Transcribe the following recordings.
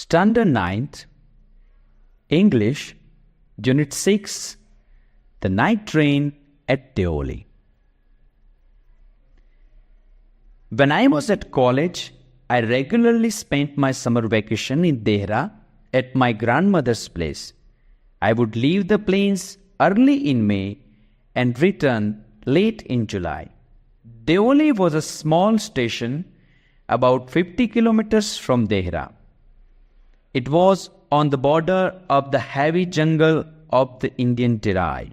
Standard 9th, English, Unit 6, The Night Train at Deoli. When I was at college, I regularly spent my summer vacation in Dehra at my grandmother's place. I would leave the plains early in May and return late in July. Deoli was a small station about 50 kilometers from Dehra. It was on the border of the heavy jungle of the Indian Terai.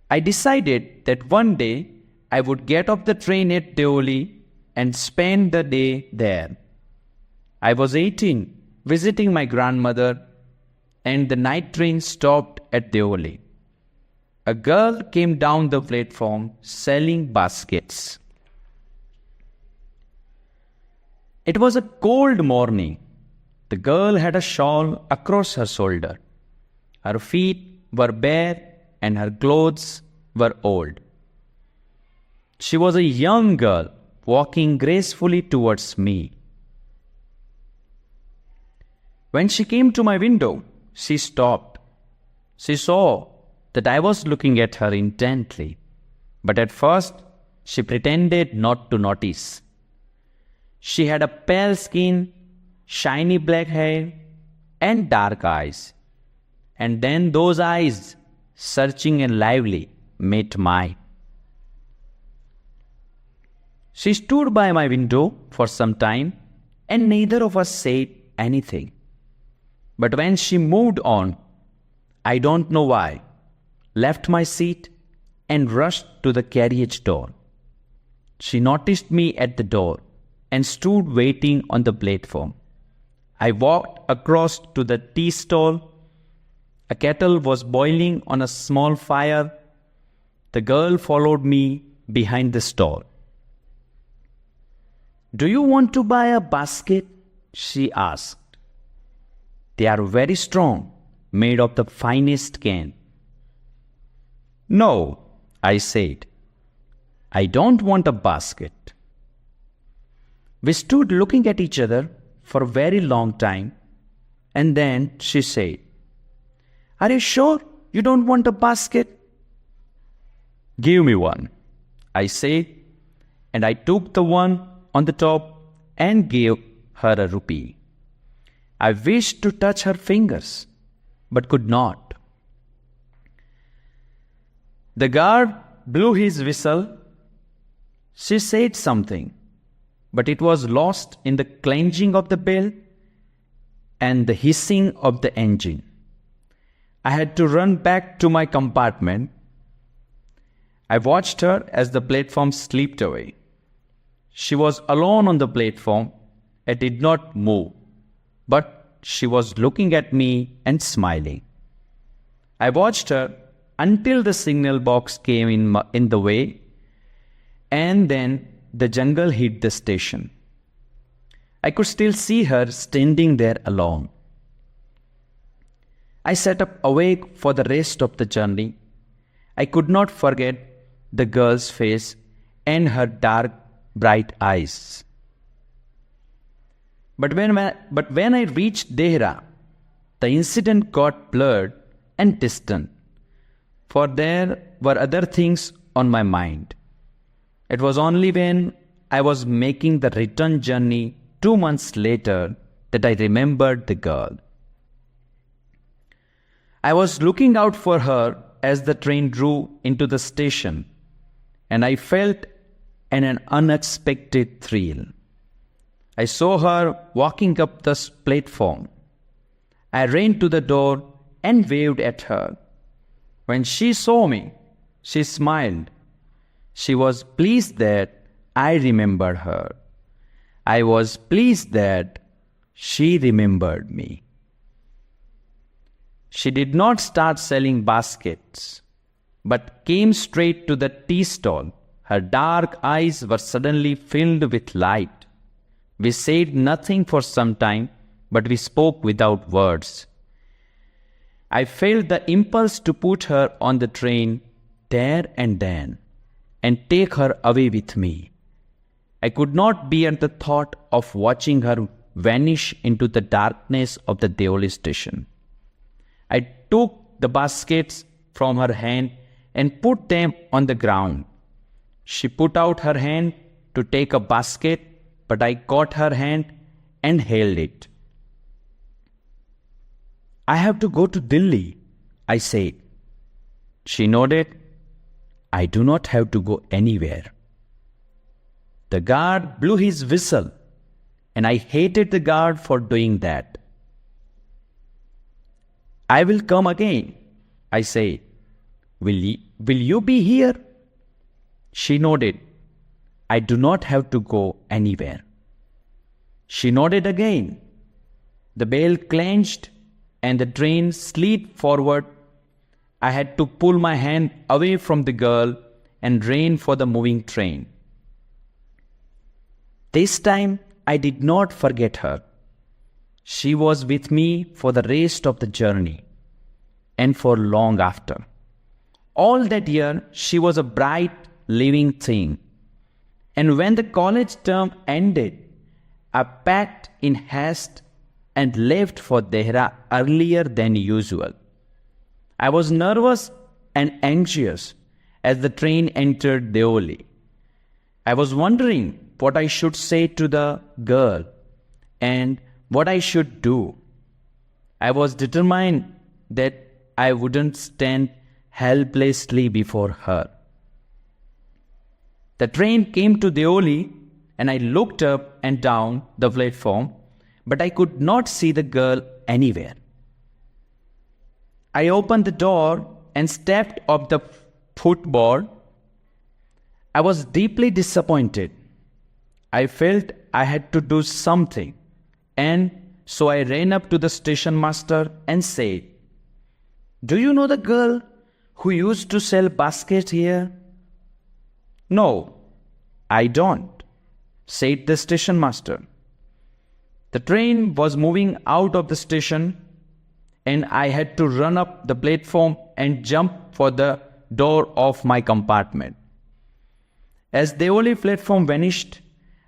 I decided that one day I would get off the train at Deoli and spend the day there. I was 18, visiting my grandmother, and the night train stopped at Deoli. A girl came down the platform selling baskets. It was a cold morning. The girl had a shawl across her shoulder. Her feet were bare and her clothes were old. She was a young girl walking gracefully towards me. When she came to my window, she stopped. She saw that I was looking at her intently, but at first she pretended not to notice. She had a pale skin, shiny black hair, and dark eyes. And then those eyes, searching and lively, met mine. She stood by my window for some time, and neither of us said anything. But when she moved on, I don't know why, left my seat and rushed to the carriage door. She noticed me at the door and stood waiting on the platform. I walked across to the tea stall. A kettle was boiling on a small fire. The girl followed me behind the stall. "Do you want to buy a basket?" she asked. "They are very strong, made of the finest cane." "No," I said. "I don't want a basket." We stood looking at each other for a very long time, and then she said, "Are you sure you don't want a basket?" "Give me one," I said, and I took the one on the top and gave her a rupee. I wished to touch her fingers, but could not. The guard blew his whistle. She said something, but it was lost in the clenching of the bell and the hissing of the engine. I had to run back to my compartment. I watched her as the platform slipped away. She was alone on the platform and did not move, but she was looking at me and smiling. I watched her until the signal box came in the way, and then the jungle hid the station. I could still see her standing there alone. I sat up awake for the rest of the journey. I could not forget the girl's face and her dark, bright eyes. But when I reached Dehra, the incident got blurred and distant, for there were other things on my mind. It was only when I was making the return journey 2 months later that I remembered the girl. I was looking out for her as the train drew into the station, and I felt an unexpected thrill. I saw her walking up the platform. I ran to the door and waved at her. When she saw me, she smiled. She was pleased that I remembered her. I was pleased that she remembered me. She did not start selling baskets, but came straight to the tea stall. Her dark eyes were suddenly filled with light. We said nothing for some time, but we spoke without words. I felt the impulse to put her on the train there and then, and take her away with me. I could not bear the thought of watching her vanish into the darkness of the Deoli station. I took the baskets from her hand and put them on the ground. She put out her hand to take a basket, but I caught her hand and held it. "I have to go to Delhi," I said. She nodded. "I do not have to go anywhere." The guard blew his whistle, and I hated the guard for doing that. "I will come again," I said. Will you be here?" She nodded. "I do not have to go anywhere." She nodded again. The bell clenched and the train slid forward. I had to pull my hand away from the girl and rein for the moving train. This time I did not forget her. She was with me for the rest of the journey and for long after. All that year she was a bright, living thing. And when the college term ended, I packed in haste and left for Dehra earlier than usual. I was nervous and anxious as the train entered Deoli. I was wondering what I should say to the girl and what I should do. I was determined that I wouldn't stand helplessly before her. The train came to Deoli and I looked up and down the platform, but I could not see the girl anywhere. I opened the door and stepped off the footboard. I was deeply disappointed. I felt I had to do something, and so I ran up to the station master and said, "Do you know the girl who used to sell baskets here?" "No, I don't," said the station master. The train was moving out of the station, and I had to run up the platform and jump for the door of my compartment. As the only platform vanished,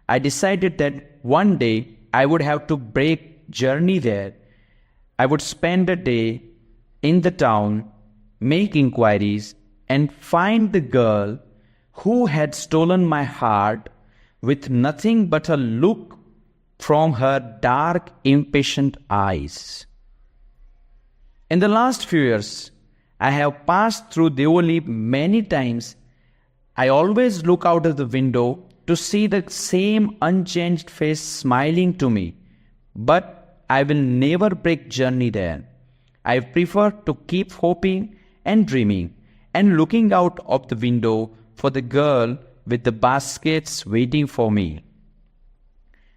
I decided that one day I would have to break journey there. I would spend a day in the town, make inquiries, and find the girl who had stolen my heart with nothing but a look from her dark, impatient eyes. In the last few years, I have passed through Deoli many times. I always look out of the window to see the same unchanged face smiling to me, but I will never break journey there. I prefer to keep hoping and dreaming and looking out of the window for the girl with the baskets waiting for me.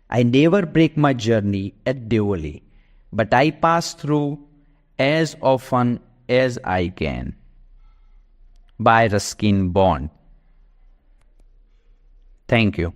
I never break my journey at Deoli, but I pass through as often as I can. By Ruskin Bond. Thank you.